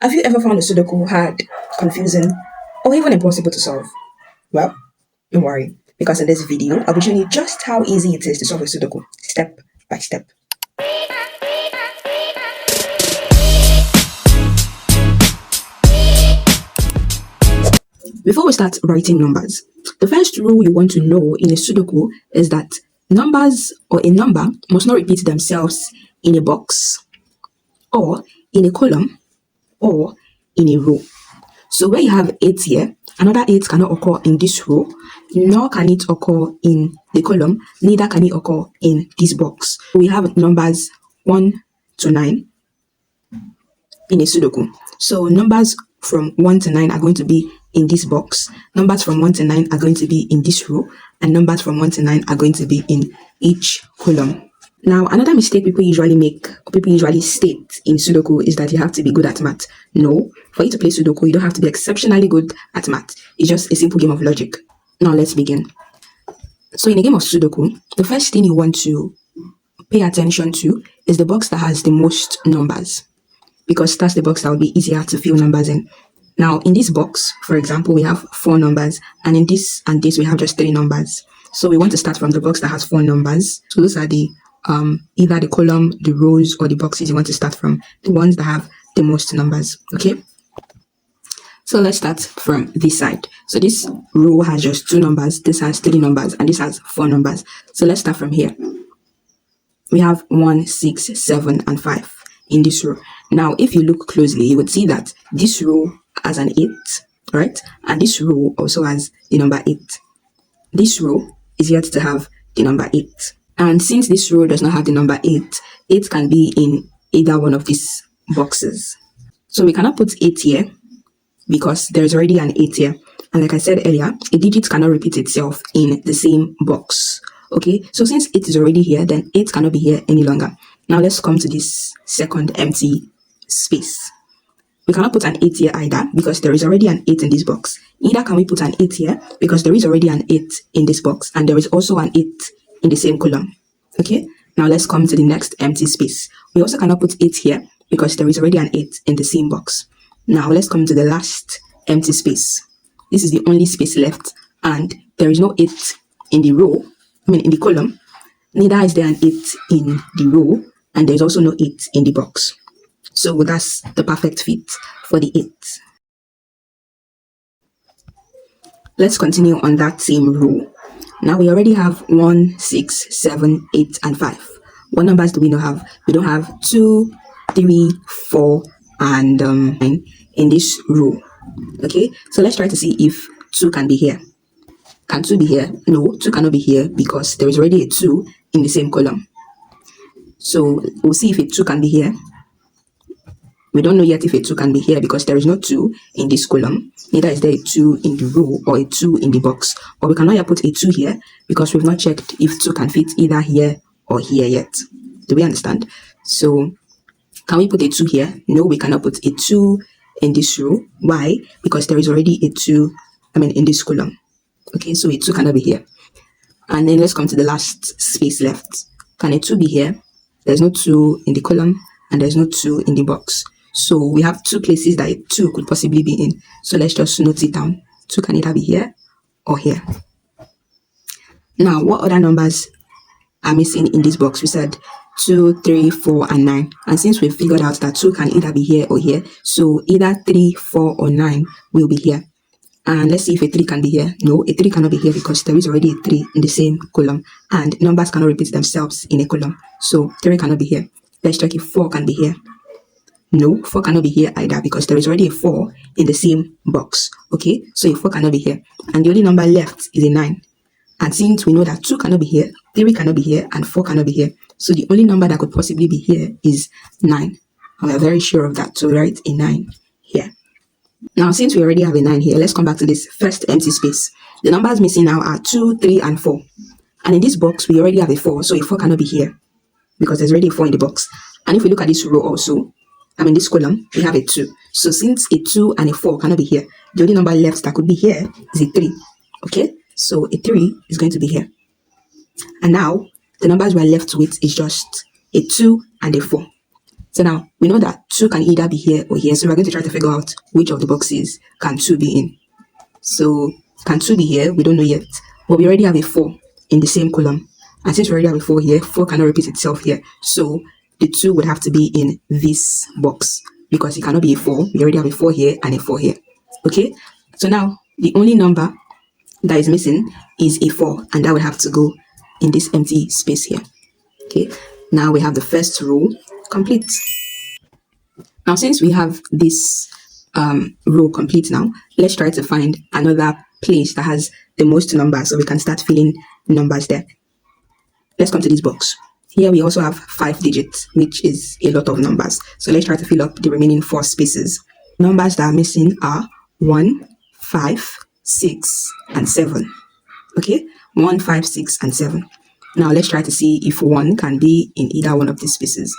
Have you ever found a Sudoku hard, confusing, or even impossible to solve? Well, don't worry, because in this video, I'll be showing you just how easy it is to solve a Sudoku, step by step. Before we start writing numbers, the first rule you want to know in a Sudoku is that numbers or a number must not repeat themselves in a box, or in a column, or in a row. So where you have 8 here, another 8 cannot occur in this row, nor can it occur in the column, neither can it occur in this box. We have numbers 1 to 9 in a Sudoku. So numbers from 1 to 9 are going to be in this box, numbers from 1 to 9 are going to be in this row, and numbers from 1 to 9 are going to be in each column. Now, another mistake people usually make, or people usually state in Sudoku, is that you have to be good at math. No, for you to play Sudoku, you don't have to be exceptionally good at math. It's just a simple game of logic. Now, let's begin. So in a game of Sudoku, the first thing you want to pay attention to is the box that has the most numbers, because that's the box that will be easier to fill numbers in. Now, in this box, for example, we have 4 numbers, and in this and this, we have just 3 numbers. So we want to start from the box that has 4 numbers. So those are the either the column, the rows, or the boxes you want to start from, the ones that have the most numbers. Okay, so let's start from this side. So this row has just 2 numbers, this has 3 numbers, and this has 4 numbers. So let's start from here. We have 1, 6, 7, and 5 in this row. Now, if you look closely, you would see that this row has an 8, right? And this row also has the number 8. This row is yet to have the number 8. And since this row does not have the number 8, 8 can be in either one of these boxes. So we cannot put 8 here because there's already an 8 here. And like I said earlier, a digit cannot repeat itself in the same box. Okay, so since 8 is already here, then 8 cannot be here any longer. Now let's come to this second empty space. We cannot put an 8 here either because there is already an 8 in this box. Neither can we put an 8 here because there is already an 8 in this box, and there is also an 8 in the same column. Okay, now let's come to the next empty space. We also cannot put 8 here because there is already an 8 in the same box. Now let's come to the last empty space. This is the only space left, and there is no 8 in the row, in the column. Neither is there an 8 in the row, and there's also no 8 in the box. So that's the perfect fit for the 8. Let's continue on that same row. Now we already have 1, 6, 7, 8, and 5. What numbers do we not have? We don't have 2, 3, 4, and 9 in this row. Okay, so let's try to see if 2 can be here. Can 2 be here? No, 2 cannot be here because there is already a 2 in the same column. So we'll see if a 2 can be here. We don't know yet if a 2 can be here because there is no 2 in this column. Neither is there a 2 in the row or a 2 in the box. Or we cannot yet put a 2 here because we've not checked if 2 can fit either here or here yet. Do we understand? So can we put a 2 here? No, we cannot put a 2 in this row. Why? Because there is already a 2, in this column. Okay, so a 2 cannot be here. And then let's come to the last space left. Can a 2 be here? There's no 2 in the column and there's no 2 in the box. So we have 2 places that a 2 could possibly be in. So let's just note it down. 2 can either be here or here. Now, what other numbers are missing in this box? We said 2, 3, 4, and 9. And since we figured out that 2 can either be here or here, so either 3, 4, or 9 will be here. And let's see if a 3 can be here. No, a 3 cannot be here because there is already a 3 in the same column. And numbers cannot repeat themselves in a column. So 3 cannot be here. Let's check if 4 can be here. No, 4 cannot be here either because there is already a 4 in the same box. Okay, so a 4 cannot be here. And the only number left is a 9. And since we know that 2 cannot be here, 3 cannot be here, and 4 cannot be here, so the only number that could possibly be here is 9. And we're very sure of that, so we write a 9 here. Now, since we already have a 9 here, let's come back to this first empty space. The numbers missing now are 2, 3, and 4. And in this box, we already have a 4, so a 4 cannot be here because there's already a 4 in the box. And if we look at this row also, this column, we have a 2. So since a 2 and a 4 cannot be here, the only number left that could be here is a 3. Okay, so a 3 is going to be here. And now, the numbers we're left with is just a 2 and a 4. So now we know that 2 can either be here or here. So we're going to try to figure out which of the boxes can 2 be in. So can 2 be here? We don't know yet. But we already have a 4 in the same column. And since we already have a 4 here, 4 cannot repeat itself here. So the 2 would have to be in this box because it cannot be a 4. We already have a 4 here and a 4 here. Okay? So now the only number that is missing is a 4, and that would have to go in this empty space here. Okay? Now we have the first row complete. Now, since we have this row complete now, let's try to find another place that has the most numbers so we can start filling numbers there. Let's come to this box. Here we also have 5 digits, which is a lot of numbers. So let's try to fill up the remaining 4 spaces. Numbers that are missing are 1, 5, 6, and 7. Okay, 1, 5, 6, and 7. Now let's try to see if 1 can be in either one of these spaces.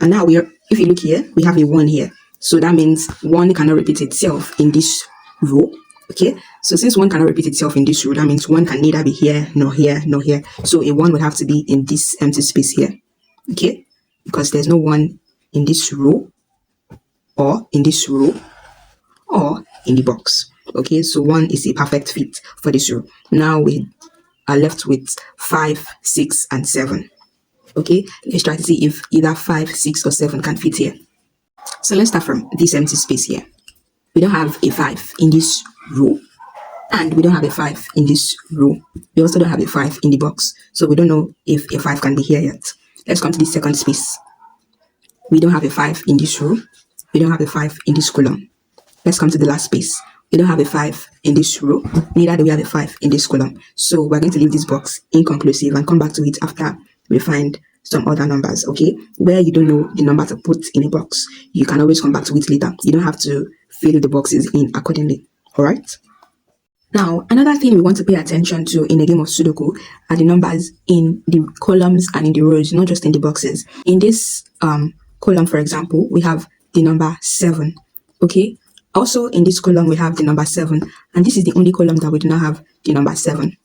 And now if you look here, we have a 1 here. So that means 1 cannot repeat itself in this row. Okay, so since 1 cannot repeat itself in this row, that means 1 can neither be here, nor here, nor here. So a 1 would have to be in this empty space here. Okay, because there's no 1 in this row, or in this row, or in the box. Okay, so 1 is a perfect fit for this row. Now we are left with 5, 6, and 7. Okay, let's try to see if either 5, 6, or 7 can fit here. So let's start from this empty space here. We don't have a 5 in this row, and we don't have a 5 in this row. We also don't have a 5 in the box, so we don't know if a 5 can be here yet. Let's come to the second space. We don't have a 5 in this row. We don't have a 5 in this column. Let's come to the last space. We don't have a 5 in this row, neither do we have a 5 in this column. So we're going to leave this box inconclusive and come back to it after we find some other numbers. Okay, where you don't know the number to put in a box, you can always come back to it later. You don't have to fill the boxes in accordingly. All right. Now, another thing we want to pay attention to in a game of Sudoku are the numbers in the columns and in the rows, not just in the boxes. In this column, for example, we have the number 7. Okay. Also, in this column, we have the number 7, and this is the only column that we do not have the number 7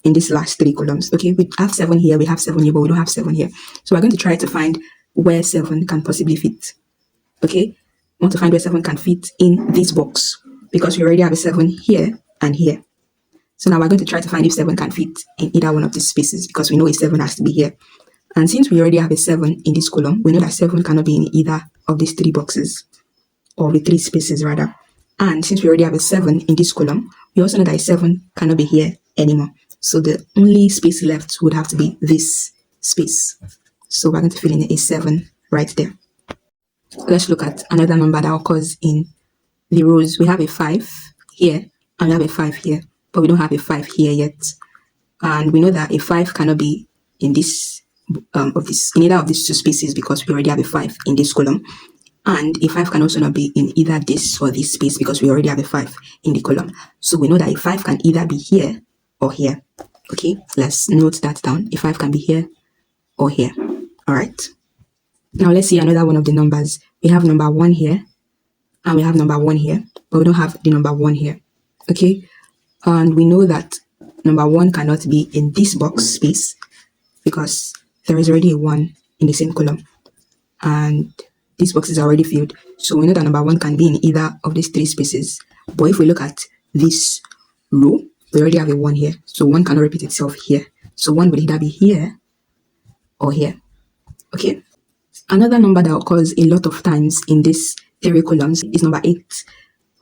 in these last 3 columns. Okay, we have 7 here, we have 7 here, but we don't have 7 here. So we're going to try to find where 7 can possibly fit. Okay, we want to find where 7 can fit in this box because we already have a 7 here and here. So now we're going to try to find if 7 can fit in either one of these spaces because we know a 7 has to be here. And since we already have a 7 in this column, we know that 7 cannot be in either of these 3 boxes, or the 3 spaces rather. And since we already have a 7 in this column, we also know that a 7 cannot be here anymore. So the only space left would have to be this space. So we're going to fill in a 7 right there. Let's look at another number that occurs in the rows. We have a 5 here and we have a 5 here, but we don't have a 5 here yet. And we know that a 5 cannot be in this in either of these 2 spaces because we already have a 5 in this column. And a 5 can also not be in either this or this space because we already have a 5 in the column. So we know that a 5 can either be here or here. Okay, let's note that down. A 5 can be here or here. All right. Now let's see another one of the numbers. We have number 1 here and we have number 1 here, but we don't have the number 1 here. Okay, and we know that number 1 cannot be in this box space because there is already a 1 in the same column and these boxes are already filled. So we know that number 1 can be in either of these 3 spaces. But if we look at this row, we already have a 1 here. So 1 cannot repeat itself here. So 1 will either be here or here. Okay. Another number that occurs a lot of times in these 3 columns is number 8.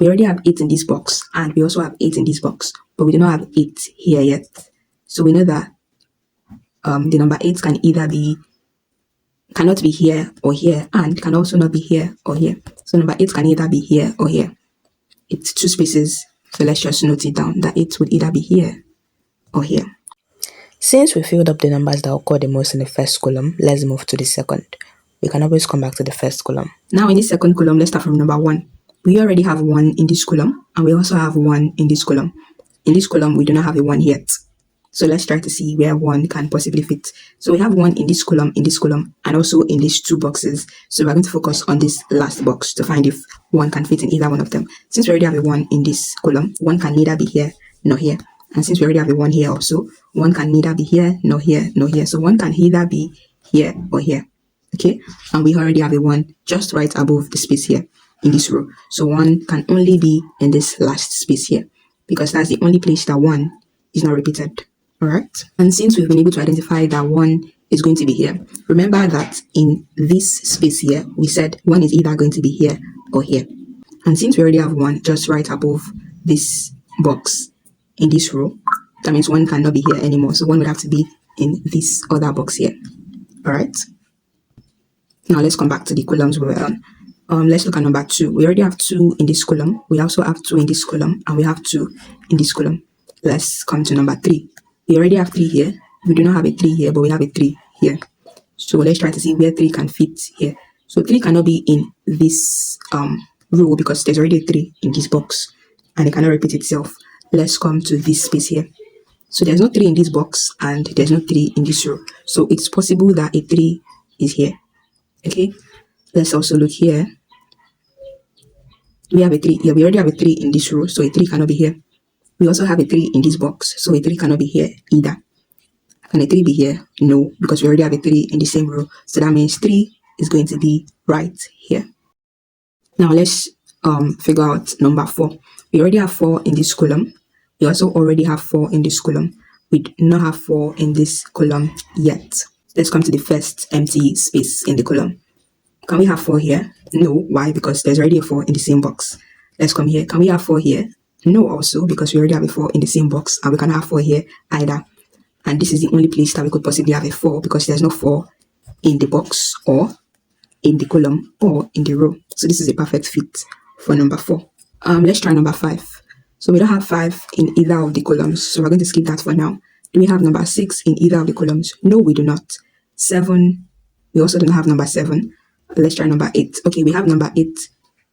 We already have 8 in this box and we also have 8 in this box, but we do not have 8 here yet. So we know that the number 8 cannot be here or here and can also not be here or here. So number 8 can either be here or here. It's 2 spaces. So let's just note it down that it would either be here or here. Since we filled up the numbers that occur the most in the first column, let's move to the second. We can always come back to the first column. Now in the second column, let's start from number 1. We already have 1 in this column and we also have 1 in this column. In this column, we do not have a 1 yet. So let's try to see where 1 can possibly fit. So we have 1 in this column, and also in these 2 boxes. So we're going to focus on this last box to find if 1 can fit in either one of them. Since we already have a 1 in this column, 1 can neither be here nor here. And since we already have a 1 here also, 1 can neither be here nor here nor here. So 1 can either be here or here. Okay, and we already have a 1 just right above the space here in this row. So 1 can only be in this last space here because that's the only place that 1 is not repeated. All right, and since we've been able to identify that 1 is going to be here, remember that in this space here, we said 1 is either going to be here or here. And since we already have 1 just right above this box in this row, that means 1 cannot be here anymore. So 1 would have to be in this other box here. All right. Now let's come back to the columns we were on. Let's look at number 2. We already have 2 in this column. We also have 2 in this column, and we have 2 in this column. Let's come to number 3. We already have 3 here. We do not have a 3 here, but we have a 3 here. So let's try to see where 3 can fit here. So 3 cannot be in this row because there's already a 3 in this box, and it cannot repeat itself. Let's come to this space here. So there's no 3 in this box, and there's no 3 in this row. So it's possible that a 3 is here. Okay, let's also look here. We have a 3 here. We already have a 3 in this row, so a 3 cannot be here. We also have a 3 in this box, so a 3 cannot be here either. Can a 3 be here? No, because we already have a 3 in the same row. So that means 3 is going to be right here. Now let's figure out number 4. We already have 4 in this column. We also already have 4 in this column. We do not have 4 in this column yet. Let's come to the first empty space in the column. Can we have 4 here? No. Why? Because there's already a 4 in the same box. Let's come here. Can we have 4 here? No also, because we already have a 4 in the same box, and we cannot have 4 here either. And this is the only place that we could possibly have a 4 because there's no 4 in the box or in the column or in the row. So this is a perfect fit for number 4. Let's try number 5. So we don't have 5 in either of the columns, so we're going to skip that for now. Do we have number 6 in either of the columns? No, we do not. 7, we also don't have number 7. Let's try number 8. Okay, we have number 8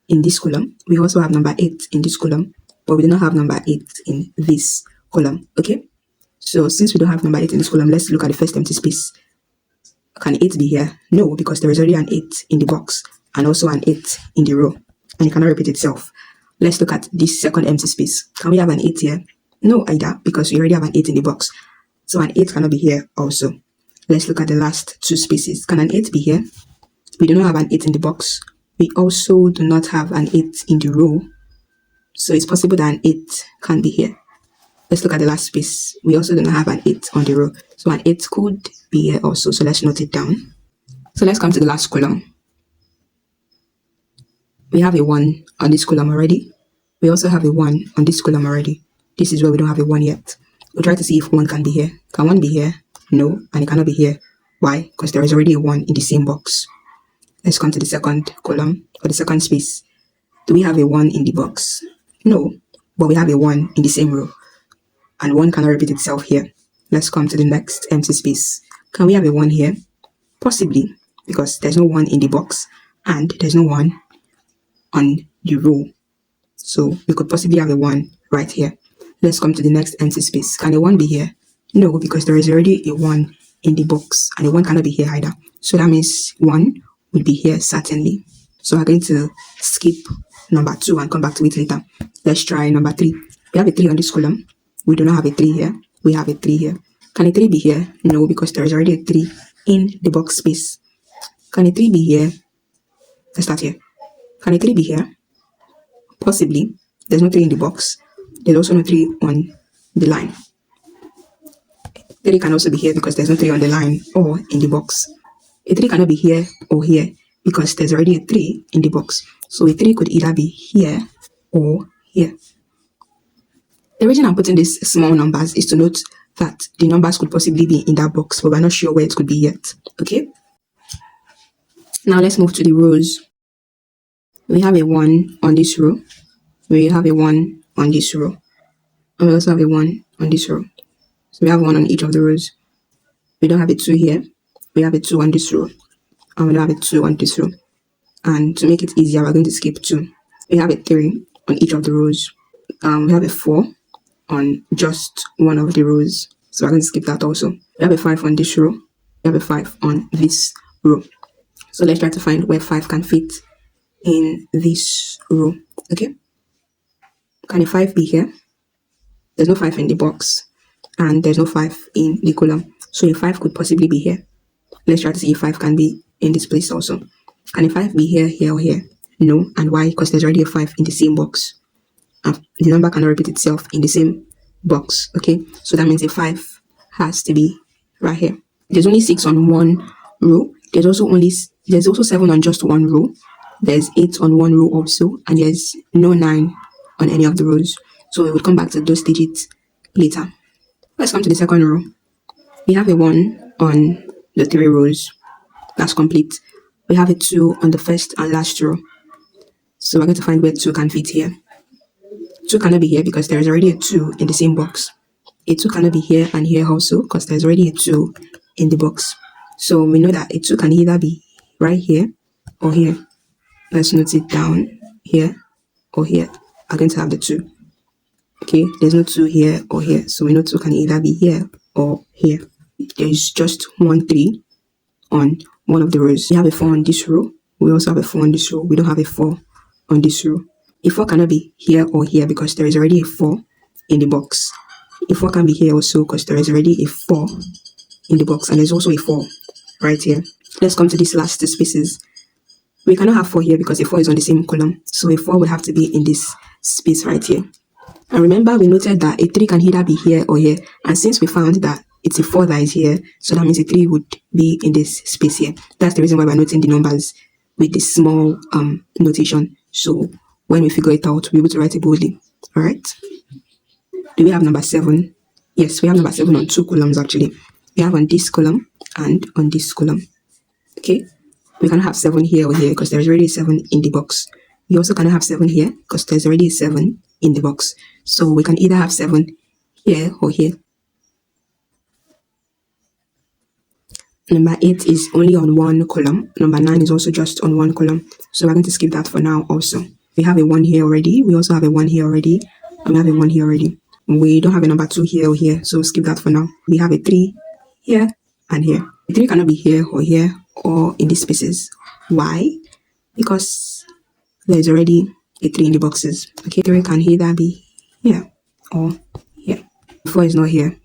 in this column. We also have number 8 in this column, but we do not have number 8 in this column. Okay, so since we don't have number 8 in this column, let's look at the first empty space. Can 8 be here? No, because there is already an 8 in the box and also an 8 in the row, and it cannot repeat itself. Let's look at this second empty space. Can we have an 8 here? No either, because we already have an 8 in the box. So an 8 cannot be here also. Let's look at the last 2 spaces. Can an 8 be here? We do not have an 8 in the box. We also do not have an 8 in the row. So it's possible that an 8 can be here. Let's look at the last space. We also do not have an 8 on the row. So an 8 could be here also. So let's note it down. So let's come to the last column. We have a 1 on this column already. We also have a 1 on this column already. This is where we don't have a 1 yet. We'll try to see if 1 can be here. Can 1 be here? No, and it cannot be here. Why? Because there is already a 1 in the same box. Let's come to the second column or the second space. Do we have a 1 in the box? No, but we have a 1 in the same row, and 1 cannot repeat itself here. Let's come to the next empty space. Can we have a 1 here? Possibly, because there's no 1 in the box and there's no 1 on the row. So we could possibly have a 1 right here. Let's come to the next empty space. Can a 1 be here? No, because there is already a 1 in the box and a 1 cannot be here either. So that means 1 will be here certainly. So we're going to skip number 2 and come back to it later. Let's try number 3. We have a 3 on this column. We do not have a 3 here. We have a 3 here. Can a 3 be here? No, because there is already a 3 in the box space. Can a 3 be here? Let's start here. Can a 3 be here? Possibly. There's no 3 in the box. There's also no 3 on the line. 3 can also be here because there's no 3 on the line or in the box. A 3 cannot be here or here because there's already a 3 in the box. So a 3 could either be here or here. The reason I'm putting these small numbers is to note that the numbers could possibly be in that box, but we're not sure where it could be yet. Okay? Now let's move to the rows. We have a 1 on this row. We have a 1 on this row. And we also have a 1 on this row. So we have 1 on each of the rows. We don't have a 2 here. We have a 2 on this row. And we don't have a 2 on this row. And to make it easier, we're going to skip 2. We have a 3 on each of the rows. We have a 4 on just one of the rows. So we're going to skip that also. We have a 5 on this row. We have a 5 on this row. So let's try to find where 5 can fit in this row. Okay? Can a 5 be here? There's no 5 in the box. And there's no 5 in the column. So a 5 could possibly be here. Let's try to see if 5 can be in this place also. Can a 5 be here, here, or here? No. And why? Because there's already a 5 in the same box. The number cannot repeat itself in the same box. Okay, so that means a 5 has to be right here. There's only 6 on one row. There's also 7 on just one row. There's 8 on one row also, and there's no 9 on any of the rows. So we will come back to those digits later. Let's come to the second row. We have a 1 on the 3 rows. That's complete. We have a 2 on the first and last row. So we're going to find where 2 can fit here. 2 cannot be here because there is already a 2 in the same box. A 2 cannot be here and here also because there's already a 2 in the box. So we know that a 2 can either be right here or here. Let's note it down here or here. We're going to have the 2. Okay, there's no 2 here or here. So we know 2 can either be here or here. There's just 1 3 on one of the rows. We have a 4 on this row. We also have a 4 on this row. We don't have a 4 on this row. A 4 cannot be here or here because there is already a 4 in the box. A 4 can be here also because there is already a 4 in the box, and there's also a 4 right here. Let's come to these last two spaces. We cannot have 4 here because a 4 is on the same column, so a 4 would have to be in this space right here. And remember, we noted that a 3 can either be here or here, and since we found that it's a 4 that is here, so that means a 3 would be in this space here. That's the reason why we're noting the numbers with this small notation. So when we figure it out, we'll be able to write it boldly. All right. Do we have number 7? Yes, we have number 7 on 2 columns actually. We have on this column and on this column. Okay. We cannot have 7 here or here because there's already a 7 in the box. We also cannot have 7 here because there's already a 7 in the box. So we can either have 7 here or here. Number 8 is only on one column. Number 9 is also just on one column. So we're going to skip that for now also. We have a 1 here already. We also have a 1 here already. And we have a 1 here already. We don't have a number 2 here or here. So skip that for now. We have a 3 here and here. The 3 cannot be here or in these spaces. Why? Because there's already a 3 in the boxes. Okay, 3 can either be here or here. 4 is not here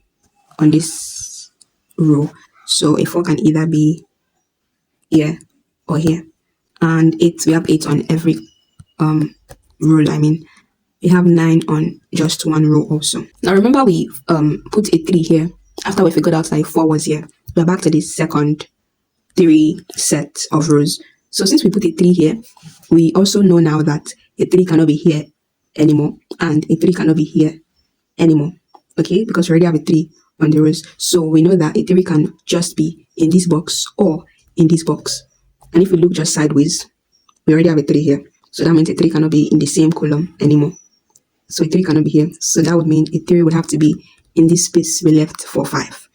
on this row. So a 4 can either be here or here. And 8, we have 8 on every row. We have 9 on just one row also. Now remember we put a 3 here after we figured out that a 4 was here. We're back to the second 3 set of rows. So since we put a 3 here, we also know now that a 3 cannot be here anymore and a 3 cannot be here anymore. Okay, because we already have a 3 on the rows. So we know that a 3 can just be in this box or in this box. And if we look just sideways, we already have a 3 here. So that means a 3 cannot be in the same column anymore. So a 3 cannot be here. So that would mean a 3 would have to be in this space we left for 5.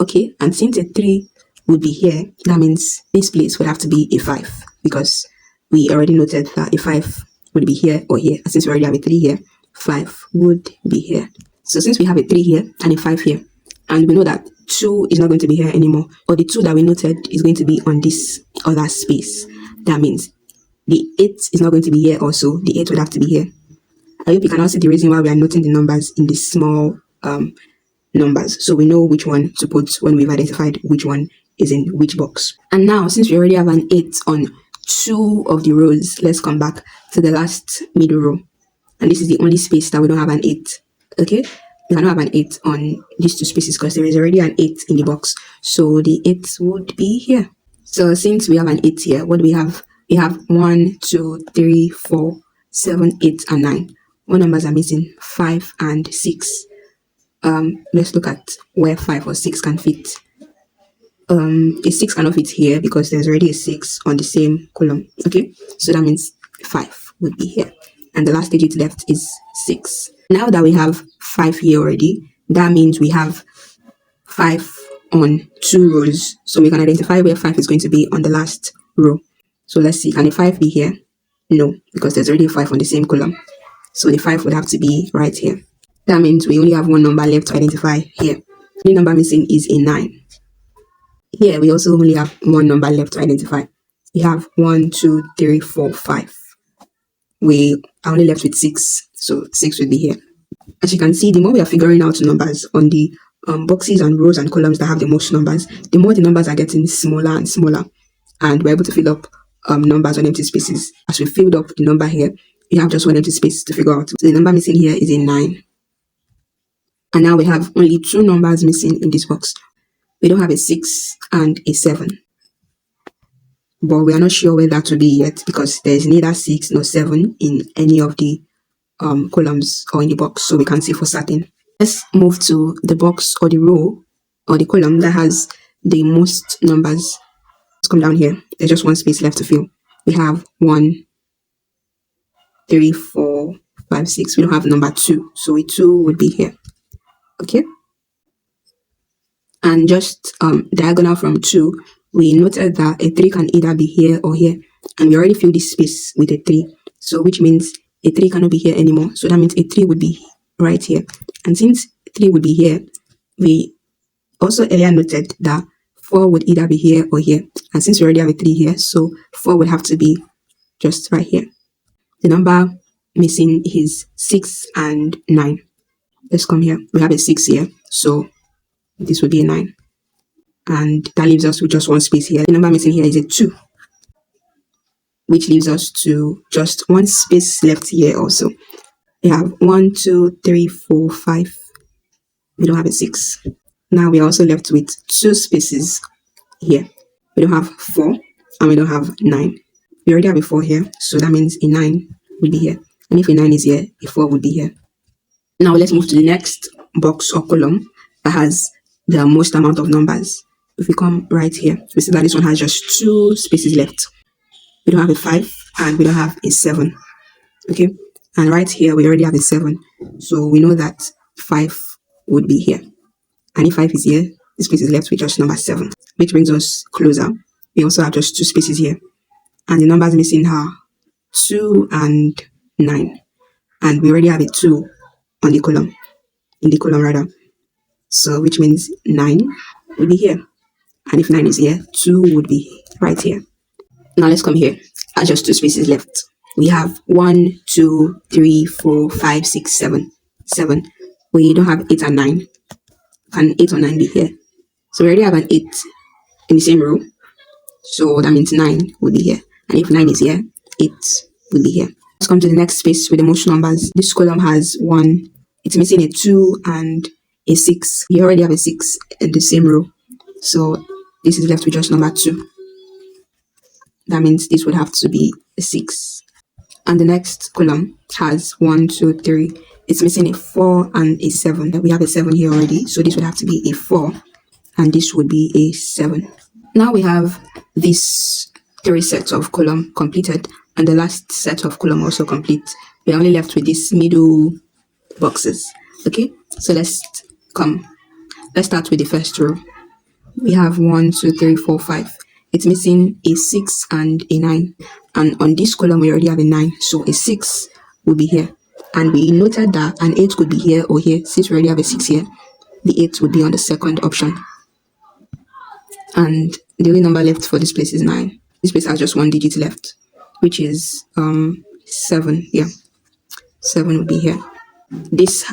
Okay, and since a 3 would be here, that means this place would have to be a 5 because we already noted that a 5 would be here or here. And since we already have a 3 here, 5 would be here. So since we have a 3 here and a 5 here, and we know that 2 is not going to be here anymore, or the 2 that we noted is going to be on this other space, that means the 8 is not going to be here also. The 8 would have to be here. I hope you can all see the reason why we are noting the numbers in the small numbers, so we know which one to put when we've identified which one is in which box. And now, since we already have an 8 on 2 of the rows, let's come back to the last middle row. And this is the only space that we don't have an 8. Okay, we cannot have an 8 on these 2 spaces because there is already an 8 in the box. So the 8 would be here. So since we have an 8 here, what do we have? We have 1, 2, 3, 4, 7, 8, and 9. What numbers are missing? 5 and 6. Let's look at where 5 or 6 can fit. A 6 cannot fit here because there's already a 6 on the same column. Okay, so that means 5 would be here. And the last digit left is 6. Now that we have 5 here already, that means we have 5 on 2 rows. So we can identify where 5 is going to be on the last row. So let's see, can a 5 be here? No, because there's already a 5 on the same column. So the 5 would have to be right here. That means we only have one number left to identify here. The number missing is a 9. Here we also only have one number left to identify. We have 1, 2, 3, 4, 5. We are only left with 6. So 6 would be here. As you can see, the more we are figuring out numbers on the boxes and rows and columns that have the most numbers, the more the numbers are getting smaller and smaller. and we're able to fill up numbers on empty spaces. As we filled up the number here, we have just one empty space to figure out. So the number missing here is a 9. And now we have only 2 numbers missing in this box. We don't have a 6 and a 7. But we are not sure where that will be yet because there is neither 6 nor 7 in any of the columns or in the box, so we can't see for certain. Let's move to the box or the row or the column that has the most numbers. Let's come down here. There's just one space left to fill. We have 1, 3, 4, 5, 6. We don't have number 2, so a 2 would be here. Okay. And just diagonal from 2, we noted that a 3 can either be here or here, and we already filled this space with a 3, so which means a 3 cannot be here anymore. So that means a 3 would be right here. And since 3 would be here, we also earlier noted that 4 would either be here or here. And since we already have a 3 here, so 4 would have to be just right here. The number missing is 6 and 9. Let's come here. We have a 6 here, so this would be a 9. And that leaves us with just one space here. The number missing here is a 2, which leaves us to just one space left here also. We have 1, 2, 3, 4, 5. We don't have a 6. Now we are also left with 2 spaces here. We don't have 4 and we don't have 9. We already have a 4 here, so that means a 9 will be here. And if a 9 is here, a 4 would be here. Now let's move to the next box or column that has the most amount of numbers. If we come right here, we see that this one has just 2 spaces left. We don't have a 5 and we don't have a 7. Okay, and right here we already have a 7, so we know that 5 would be here. And if 5 is here, this space is left with just number 7, which brings us closer. We also have just 2 spaces here, and the numbers missing are 2 and 9, and we already have a 2 on the column, in the column rather, so which means 9 will be here. And if 9 is here, 2 would be right here. Now let's come here. Are just 2 spaces left. We have 1, 2, 3, 4, 5, 6, 7. 7. We don't have 8 and 9. Can 8 or 9 be here? So we already have an 8 in the same row. So that means 9 will be here. And if 9 is here, 8 will be here. Let's come to the next space with the most numbers. This column has 1. It's missing a 2 and a 6. We already have a 6 in the same row. So this is left with just number 2. That means this would have to be a 6. And the next column has 1, 2, 3. It's missing a 4 and a 7. We have a 7 here already, so this would have to be a 4, and this would be a 7. Now we have this 3 sets of column completed, and the last set of column also complete. We're only left with these middle boxes. Okay, so let's start with the first row. We have 1, 2, 3, 4, 5. It's missing a 6 and a 9. And on this column, we already have a 9. So a 6 will be here. And we noted that an 8 could be here or here. Since we already have a 6 here, the 8 would be on the second option. And the only number left for this place is 9. This place has just one digit left, which is 7. Yeah, 7 would be here. This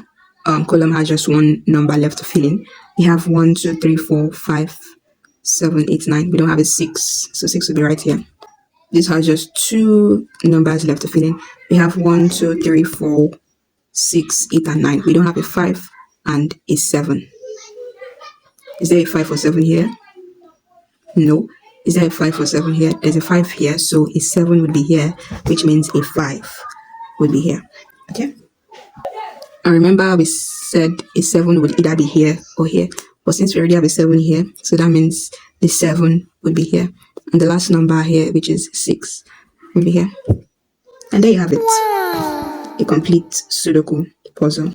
column has just one number left to fill in. We have 1, 2, 3, 4, 5, 7, 8, 9. We don't have a 6, so 6 will be right here. This has just 2 numbers left to fill in. We have 1, 2, 3, 4, 6, 8, and 9. We don't have a 5 and a 7. Is there a 5 or 7 here? No. Is there a 5 or 7 here? There's a 5 here, so a 7 would be here, which means a 5 would be here. Okay? And remember, we said a 7 would either be here or here. But since we already have a 7 here, so that means the 7 would be here. And the last number here, which is 6, will be here. And there you have it. Wow. A complete Sudoku puzzle.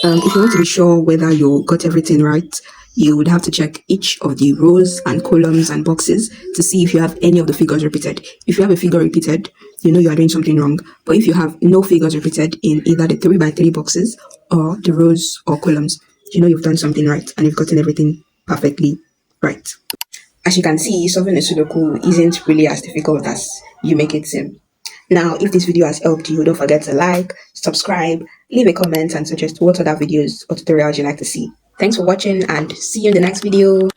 If you want to be sure whether you got everything right, you would have to check each of the rows and columns and boxes to see if you have any of the figures repeated. If you have a figure repeated, you know you are doing something wrong. But if you have no figures repeated in either the 3x3 boxes or the rows or columns, you know you've done something right and you've gotten everything perfectly right. As you can see, solving a Sudoku isn't really as difficult as you make it seem. Now, if this video has helped you, don't forget to like, subscribe, leave a comment, and suggest what other videos or tutorials you'd like to see. Thanks for watching, and see you in the next video.